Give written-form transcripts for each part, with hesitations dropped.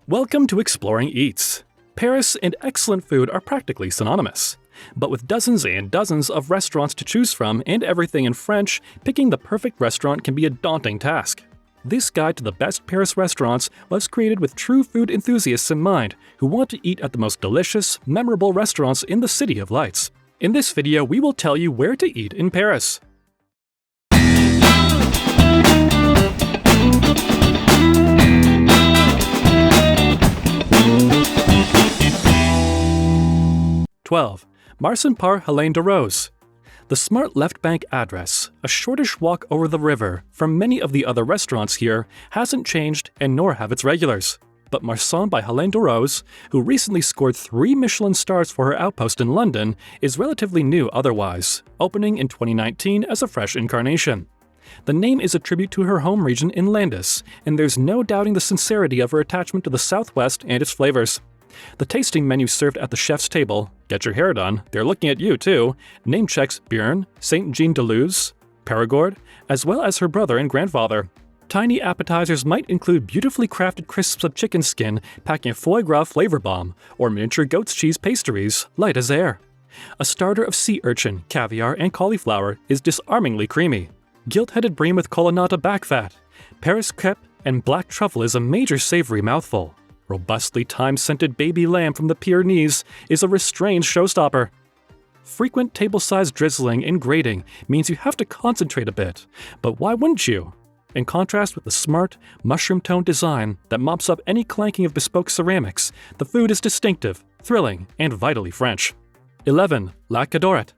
Welcome to Exploring Eats. Paris and excellent food are practically synonymous. But with dozens and dozens of restaurants to choose from and everything in French, picking the perfect restaurant can be a daunting task. This guide to the best Paris restaurants was created with true food enthusiasts in mind who want to eat at the most delicious, memorable restaurants in the City of Lights. In this video, we will tell you where to eat in Paris. Marsan par Hèlene Darroze. The smart left bank address, a shortish walk over the river from many of the other restaurants here, hasn't changed and nor have its regulars. But Marsan by Hèlene Darroze, who recently scored 3 Michelin stars for her outpost in London, is relatively new otherwise, opening in 2019 as a fresh incarnation. The name is a tribute to her home region in Landis, and there's no doubting the sincerity of her attachment to the Southwest and its flavors. The tasting menu served at the chef's table, get your hair done, they're looking at you too, name checks Bern, Saint-Jean-de-Luz, Périgord, as well as her brother and grandfather. Tiny appetizers might include beautifully crafted crisps of chicken skin packing a foie gras flavor bomb, or miniature goat's cheese pastries, light as air. A starter of sea urchin, caviar, and cauliflower is disarmingly creamy. Gilt-headed bream with colonnata back fat, Paris crêpe, and black truffle is a major savory mouthful. Robustly thyme-scented baby lamb from the Pyrenees is a restrained showstopper. Frequent table-sized drizzling and grating means you have to concentrate a bit, but why wouldn't you? In contrast with the smart, mushroom-toned design that mops up any clanking of bespoke ceramics, the food is distinctive, thrilling, and vitally French. 11. La Cadoret.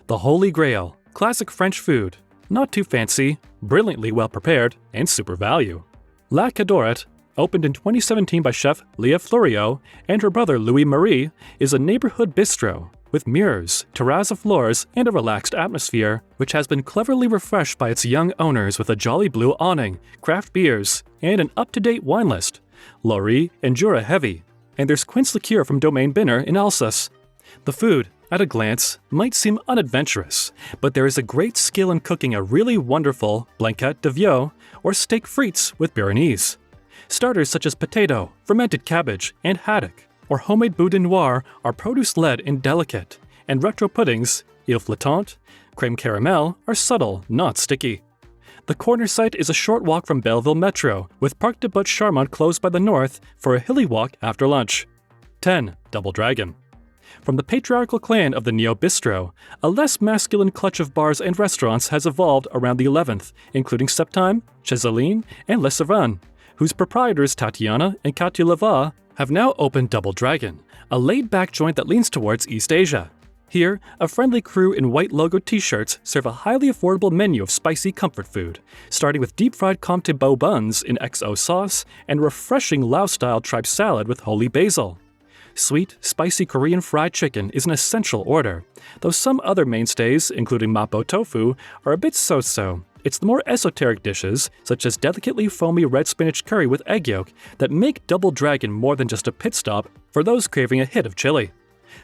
The Holy Grail, classic French food, not too fancy, brilliantly well-prepared, and super value. La Cadoret, opened in 2017 by chef Léa Fleuriot and her brother Louis-Marie, is a neighborhood bistro with mirrors, terrazzo floors, and a relaxed atmosphere, which has been cleverly refreshed by its young owners with a jolly blue awning, craft beers, and an up-to-date wine list. Laurie and Jura heavy, and there's Quince liqueur from Domaine Binner in Alsace. The food, at a glance, might seem unadventurous, but there is a great skill in cooking a really wonderful blanquette de veau or steak frites with Béarnaise. Starters such as potato, fermented cabbage, and haddock, or homemade boudin noir are produce-led and delicate, and retro puddings, île flottante, crème caramel, are subtle, not sticky. The corner site is a short walk from Belleville Metro, with Parc de Butte Charmant closed by the north for a hilly walk after lunch. 10. Double Dragon. From the patriarchal clan of the Neo Bistro, a less masculine clutch of bars and restaurants has evolved around the 11th, including Septime, Chesaline, and Le Servan, whose proprietors Tatiana and Katya Leva have now opened Double Dragon, a laid-back joint that leans towards East Asia. Here, a friendly crew in white logo t-shirts serve a highly affordable menu of spicy comfort food, starting with deep-fried Comte Beau buns in XO sauce and refreshing Lao-style tripe salad with holy basil. Sweet, spicy Korean fried chicken is an essential order, though some other mainstays, including mapo tofu, are a bit so-so. It's the more esoteric dishes, such as delicately foamy red spinach curry with egg yolk, that make Double Dragon more than just a pit stop for those craving a hit of chili.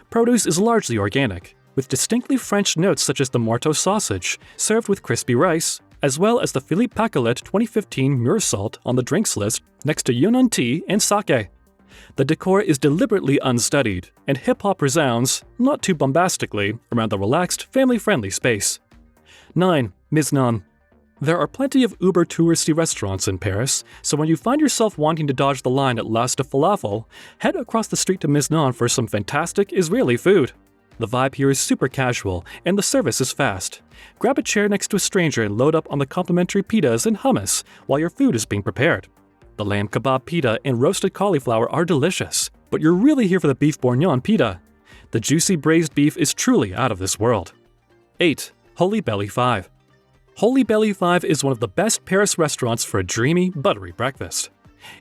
Produce is largely organic, with distinctly French notes such as the Morteau sausage, served with crispy rice, as well as the Philippe Paquelette 2015 Mûr Salt on the drinks list next to Yunnan tea and sake. The decor is deliberately unstudied, and hip-hop resounds, not too bombastically, around the relaxed, family-friendly space. 9. Miznon. There are plenty of uber-touristy restaurants in Paris, so when you find yourself wanting to dodge the line at L'As de Falafel, head across the street to Miznon for some fantastic Israeli food. The vibe here is super casual, and the service is fast. Grab a chair next to a stranger and load up on the complimentary pitas and hummus while your food is being prepared. The lamb kebab pita and roasted cauliflower are delicious, but you're really here for the beef bourguignon pita. The juicy braised beef is truly out of this world. 8. Holybelly 5. Holybelly 5 is one of the best Paris restaurants for a dreamy, buttery breakfast.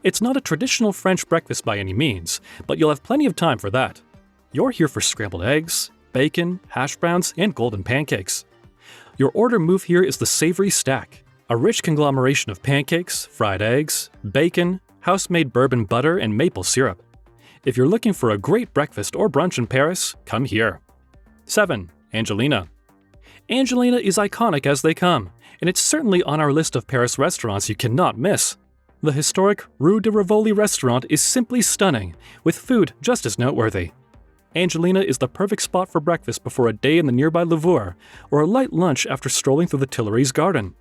It's not a traditional French breakfast by any means, but you'll have plenty of time for that. You're here for scrambled eggs, bacon, hash browns, and golden pancakes. Your order move here is the savory stack, a rich conglomeration of pancakes, fried eggs, bacon, house-made bourbon butter, and maple syrup. If you're looking for a great breakfast or brunch in Paris, come here. 7. Angelina. Angelina is iconic as they come, and it's certainly on our list of Paris restaurants you cannot miss. The historic Rue de Rivoli restaurant is simply stunning, with food just as noteworthy. Angelina is the perfect spot for breakfast before a day in the nearby Louvour, or a light lunch after strolling through the Tuileries garden.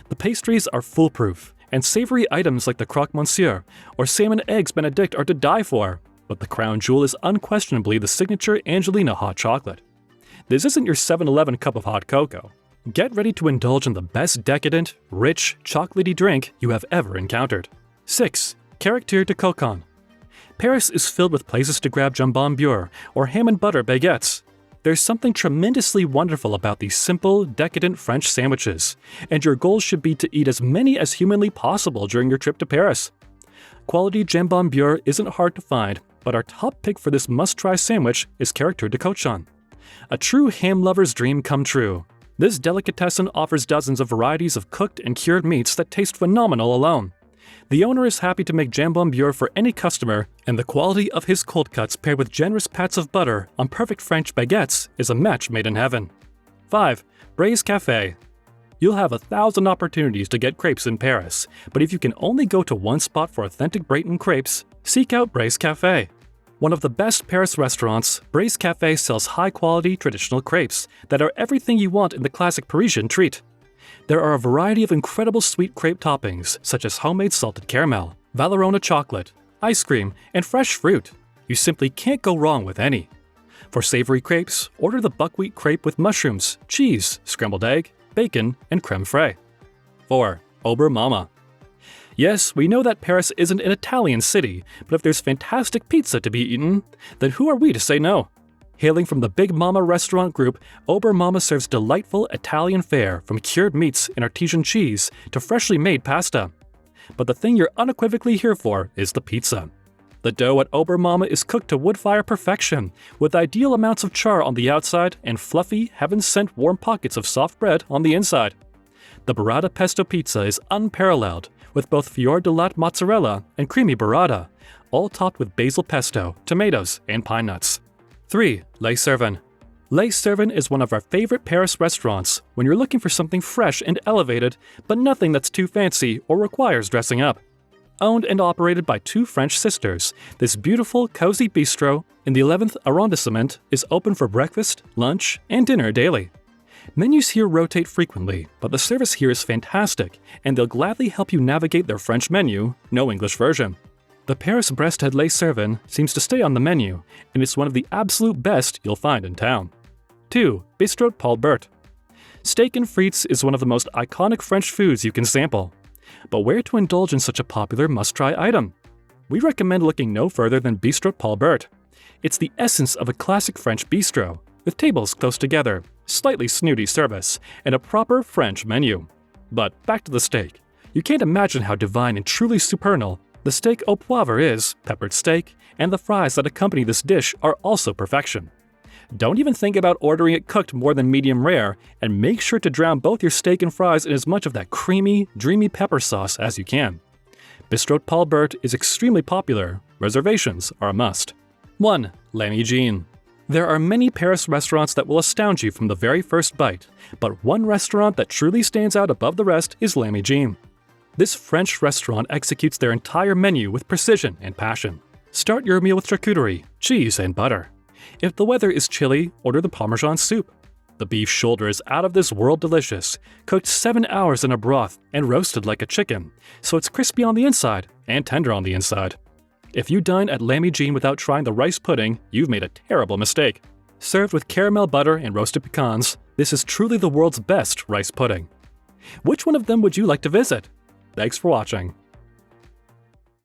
The pastries are foolproof, and savory items like the croque monsieur or salmon eggs benedict are to die for, but the crown jewel is unquestionably the signature Angelina hot chocolate. This isn't your 7-Eleven cup of hot cocoa. Get ready to indulge in the best decadent, rich, chocolatey drink you have ever encountered. 6. Caractere De Cochon. Paris is filled with places to grab jambon beurre or ham and butter baguettes. There's something tremendously wonderful about these simple, decadent French sandwiches, and your goal should be to eat as many as humanly possible during your trip to Paris. Quality jambon beurre isn't hard to find, but our top pick for this must-try sandwich is Caractere De Cochon. A true ham lover's dream come true. This delicatessen offers dozens of varieties of cooked and cured meats that taste phenomenal alone. The owner is happy to make jambon beurre for any customer, and the quality of his cold cuts paired with generous pats of butter on perfect French baguettes is a match made in heaven. 5. Breizh Cafe. You'll have 1,000 opportunities to get crepes in Paris, but if you can only go to one spot for authentic Breton crepes, seek out Breizh Cafe. One of the best Paris restaurants, Breizh Cafe sells high-quality traditional crepes that are everything you want in the classic Parisian treat. There are a variety of incredible sweet crepe toppings, such as homemade salted caramel, Valrhona chocolate, ice cream, and fresh fruit. You simply can't go wrong with any. For savory crepes, order the buckwheat crepe with mushrooms, cheese, scrambled egg, bacon, and creme fraiche. 4. Ober Mamma. Yes, we know that Paris isn't an Italian city, but if there's fantastic pizza to be eaten, then who are we to say no? Hailing from the Big Mama restaurant group, Ober Mamma serves delightful Italian fare from cured meats and artisan cheese to freshly made pasta. But the thing you're unequivocally here for is the pizza. The dough at Ober Mamma is cooked to wood fire perfection, with ideal amounts of char on the outside and fluffy, heaven-sent warm pockets of soft bread on the inside. The burrata pesto pizza is unparalleled, with both fior di latte mozzarella and creamy burrata, all topped with basil pesto, tomatoes, and pine nuts. 3. Les Servan. Les Servan is one of our favorite Paris restaurants when you're looking for something fresh and elevated, but nothing that's too fancy or requires dressing up. Owned and operated by two French sisters, this beautiful, cozy bistro in the 11th arrondissement is open for breakfast, lunch, and dinner daily. Menus here rotate frequently, but the service here is fantastic, and they'll gladly help you navigate their French menu, no English version. The Paris breasthead Les Servan seems to stay on the menu, and it's one of the absolute best you'll find in town. 2. Bistrot Paul Bert. Steak and frites is one of the most iconic French foods you can sample. But where to indulge in such a popular must-try item? We recommend looking no further than Bistrot Paul Bert. It's the essence of a classic French bistro, with tables close together, slightly snooty service, and a proper French menu. But back to the steak. You can't imagine how divine and truly supernal the steak au poivre is, peppered steak, and the fries that accompany this dish are also perfection. Don't even think about ordering it cooked more than medium rare, and make sure to drown both your steak and fries in as much of that creamy, dreamy pepper sauce as you can. Bistrot Paul Bert is extremely popular. Reservations are a must. 1. L'Ami Jean. There are many Paris restaurants that will astound you from the very first bite, but one restaurant that truly stands out above the rest is L'Ami Jean. This French restaurant executes their entire menu with precision and passion. Start your meal with charcuterie, cheese, and butter. If the weather is chilly, order the Parmesan soup. The beef shoulder is out of this world delicious, cooked 7 hours in a broth and roasted like a chicken, so it's crispy on the inside and tender on the inside. If you dine at L'Ami Jean without trying the rice pudding, you've made a terrible mistake. Served with caramel butter and roasted pecans, this is truly the world's best rice pudding. Which one of them would you like to visit? Thanks for watching.